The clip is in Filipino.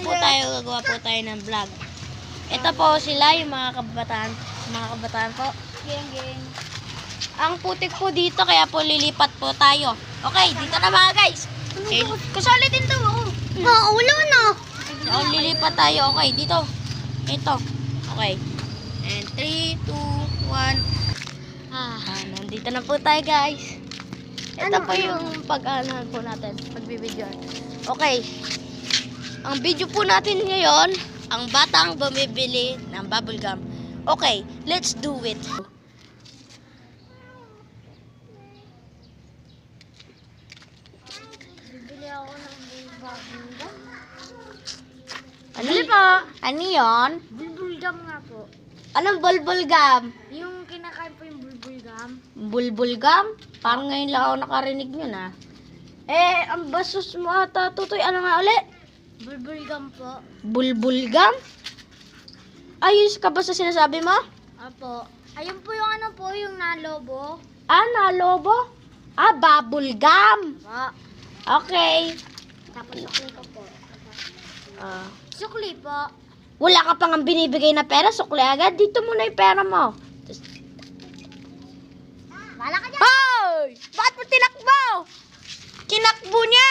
po tayo, gagawa po tayo ng vlog. Ito po sila, yung mga kabataan. Mga kabataan po. Geng. Ang putik po dito, kaya po lilipat po tayo. Okay, dito na mga guys. Okay. Kasali din daw ako. Ulo na. So, lilipat tayo. Okay, dito. Ito. Okay. And 3, 2, 1. Nandito na po tayo guys. Ito po yung pag-aanahan po natin. Pagbibidyoan. Okay. Ang video po natin ngayon, ang batang bumibili ng bubble gum. Okay, let's do it. Bibili ako ng bubble gum. Ano po? Ano yun? Bulbul gum nga po. Anong bulbul gum? Yung kinakain po yung bulbul gum. Bulbul gum? Parang ngayon lang ako nakarinig yun ah. Ang basos mo ata, Tutoy. Ano nga ulit? Bulbul gum po. Bulbul gum? Ayos ka ba sa sinasabi mo? Apo. Ayun po yung ano po, yung nalobo. Nalobo? Bubble gum. Po. Okay. Tapos sukli ko po. Sukli po. Wala ka pang binibigay na pera, sukli agad. Dito muna yung pera mo. Wala ka dyan. Hoy! Bakit mo tinakbo? Kinakbo niya!